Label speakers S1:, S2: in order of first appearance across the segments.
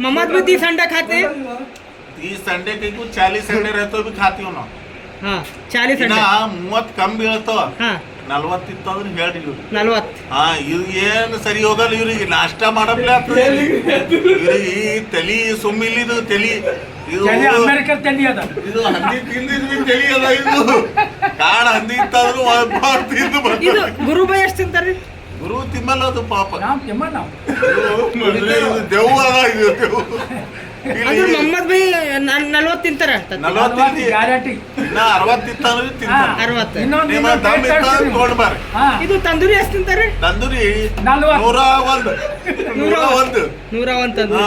S1: मोहम्मद भी 30 अंडा खाते हैं।
S2: 30 अंडे के 40 अंडे रहते भी खाती हो ना.
S1: हाँ 40
S2: ಇನ್ನ
S1: अंडे
S2: 30 ಕಮ್ಮಿ ಬೀಳ್ತಾವ.
S1: हाँ
S2: 40 ಇತ್ತಂದ್ರೆ ಹೇಳಿ ಇವ್ರು.
S1: 40
S2: ಹಾ ಇವ್ ಏನು ಸರಿ ಹೋಗಲ್ಲ ಇವ್ರಿಗೆ ನಾಷ್ಟ ಮಾಡಪ್ಲೆ ಆಗ್ತದೆ ಇವ್ರಿಗೆ ತಲಿ ಸುಮ್ಮಿಲಿದು ತಲಿ ಇದು
S3: ಅಮೆರಿಕನ್ ತಲಿ ಅದ
S2: ಇದು ಹಂದಿ ತಿಂದಿದ್ವಿ ತಲಿ ಅದ ಇದು ಕಾಡ ಹಂದಿ ಇತ್ತಾದ್ರು ತಿಂದು
S1: ಇದು ಗುರು ಬೈ ಎಷ್ಟು ತಿಂತಾರೆ
S2: ಗುರು ತಿಮ್ಮಲ್ಲ ಅದು ಪಾಪ
S3: ನಾವು ತಿಮ್ಮ ನಾವು
S2: ಇದು ದೆವ್ವ ಅದ ಇದು ದೆವ್ವ
S1: ಅಂದ್ರೆ ಮೊಹಮ್ಮದ್ ಬೈ 40 ತಿಂತಾರೆ
S2: 40
S3: ಗ್ಯಾರಂಟಿ
S2: ಇನ್ನ 60 ಇತ್ತಂದ್ರೆ ತಿಂತಾರೆ
S1: 60
S2: ನಿಮ್ಮ ದಮ್ ಇತ್ತ ತಗೊಂಡ್ ಬಾರಿ
S1: ಇದು ತಂದೂರಿ ಎಷ್ಟು ತಿಂತಾರೆ
S2: ತಂದೂರಿ
S3: 101
S1: 101 ತಂದೂರಿ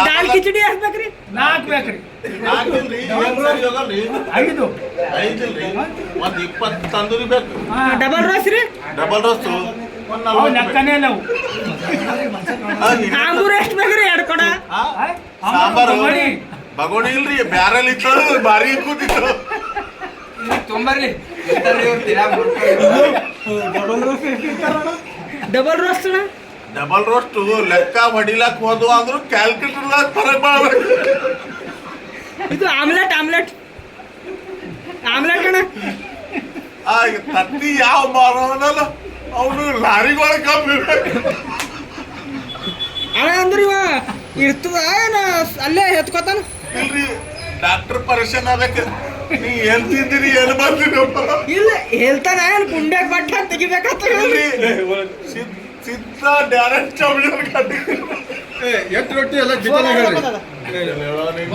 S1: ದಾಲ್ ಕಿಚಡಿ ಎಷ್ಟು ಬೇಕ್ರಿ
S3: 4 ಬೇಕ್ರಿ
S2: 4 ಇಲ್ರಿ ಏನ್ ಸರಿ ಹೋಗಲ್ರಿ
S3: 5
S2: ಇಲ್ರಿ ಒಂದ್ 20 ತಂದೂರಿ ಬೇಕು
S1: ಡಬಲ್ ರೋಸ್ ರೀ
S2: ಡಬಲ್ ರೋಸ್
S3: ಅವು ಲೆಕ್ಕನೇ ನಾವು
S1: ಆಂಬೂರ್ ಎಷ್ಟು ಬೇಕ್ರಿ 2 ಕೊಡ
S2: ಸಾಂಬಾರು ಬಗೋಣಿ ಇಲ್ರಿ ಬ್ಯಾರಲ್ ಇತ್ತು ಬಾರಿ ಕೂತಿತ್ತು
S4: ತೊಂಬರ್ಲಿ
S1: ಡಬಲ್ ರೋಸ್ಟ್
S2: ಡಬಲ್ ರೋಸ್ಟ್ ಲೆಕ್ಕ ಹೊಡಿಲಕ್ ಹೋದ್ವು ಅಂದ್ರು ಕ್ಯಾಲ್ಕುಲೇಟರ್ ಫರಕ್ ಮಾಡ್ಬೇಕು
S1: ಇದು ಆಮ್ಲೆಟ್ ಅಣ್ಣ
S2: ತತ್ತಿ ಯಾವ ಮಾರೋನಲ್ಲ ಅವನು ಲಾರಿಗಳ ಕಮ್ಮಿ
S1: ಅಣ್ಣ ಅಂದ್ರೆ ಇವ ಇರ್ತದ ಏನ ಅಲ್ಲೇ ಎತ್ಕೋತಾನ
S2: ಇಲ್ರಿ ಡಾಕ್ಟರ್ ಪರೇಶಾನ್ ಆಗಕ್ಕೆ ನೀ ಏನ್ ತಿಂದಿರಿ ಏನ್ ಬಂದಿರಿ
S1: ಇಲ್ಲ ಹೇಳ್ತಾನ ಏನ್ ಗುಂಡ್ಯಾಗ ಬಟ್ಟ ತೆಗಿಬೇಕಂತ
S2: ಇಲ್ರಿ ಸಿದ್ಧ ಡೈರೆಕ್ಟ್ ಚೌಳಿಯರ್ ಕಟ್ಟಿ
S4: ಎಷ್ಟು ರೊಟ್ಟಿ ಎಲ್ಲ ಡಿಟೇಲ್ ಹೇಳ್ರಿ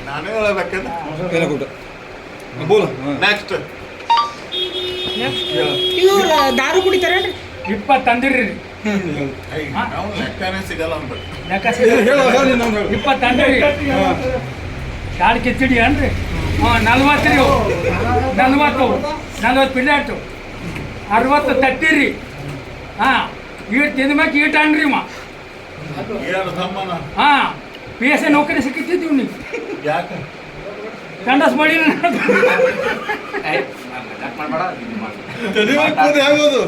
S2: ನಾನೇ ಹೇಳಬೇಕಂದ್ರೆ ನೆಕ್ಸ್ಟ್
S1: ಇದು ದಾರು ಕುಡಿತಾರೇನ್ರಿ
S3: 20 ತಂದಿರಿ
S2: ನಾವು ಲೆಕ್ಕನೇ ಸಿಗಲ್ಲ ಅಂದ್ಬಿಟ್ಟು
S3: ಲೆಕ್ಕ 20 ತಂದಿರಿ ದಾಲ್ ಕಿಚಡಿ ಅನ್ರಿ 40 ರೀ 40 ಪ್ಲೇಟು 60 ತಟ್ಟಿರಿ ಈಟ್ ತಿಂದ್ಮ್ಯಾಕ ಈಟ್ ಅನ್ರಿ
S2: ಏನು ತಮ್ಮನ
S3: ಪಿ ಎಸ್ ಐ ನೌಕರಿ ಸಿಕ್ಕಿದ್ದೀವಿ ನೀವು
S2: ಯಾಕೆ
S3: ಕಂಡಸ್ ಮಾಡಿ
S4: ಯಾವುದು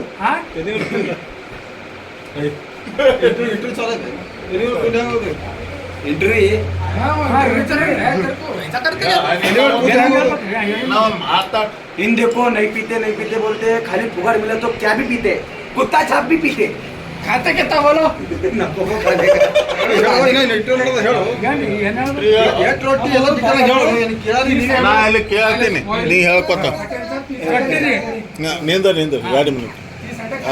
S2: ನಾವು ಮಾತಾಡ್
S5: इन देखो नहीं पीते बोलते खाली फुगाड़ मिला तो क्या भी पीते कुत्ता छाप भी पीते
S4: ಖಾತೆ ಕೆತ್ತ ಬೋಲೋ ಎಷ್ಟು ರೊಟ್ಟಿ ಎಲ್ಲ ಡಿಟೇಲ್ ಹೇಳು ಕೇಳಿ ನೀನೇ
S2: ನಾ ಇಲ್ಲಿ ಕೇಳ್ತೀನಿ ನೀ ಹೇಳ್ಕೊತ ನಿಂದ ಗಾಡಿ ಮಿನಿಟ್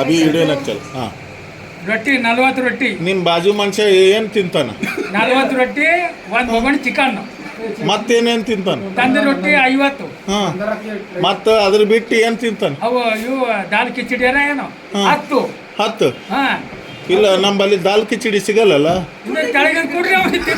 S2: ಅಭಿ ಹಿಡಿಯೋನಕ್ ಚಲ್ ಹಾಂ
S3: ರೊಟ್ಟಿ 40 ರೊಟ್ಟಿ
S2: ನಿಮ್ಮ ಬಾಜು ಮನುಷ್ಯ ಏನು ತಿಂತಾನ
S3: 40 ರೊಟ್ಟಿ ಒಂದು ಬೊಗಣಿ ಚಿಕನ್
S2: ಮತ್ತೇನೇನು ತಿಂತಾನ
S3: ತಂದ ರೊಟ್ಟಿ 50
S2: ಹಾಂ ಮತ್ತು ಅದ್ರ ಬಿಟ್ಟು ಏನು ತಿಂತಾನ
S3: ಅವು ಇವು ದಾಲ್ ಕಿಚಡಿ ಏನೋ 10
S2: ಇಲ್ಲ ನಮ್ಮಲ್ಲಿ ದಾಲ್ ಕಿಚಡಿ ಸಿಗಲ್ಲಲ್ಲ
S3: ಕೆಳಗೆ ಕೂಡ್ರಿ ಅವ್ನಿಗೆ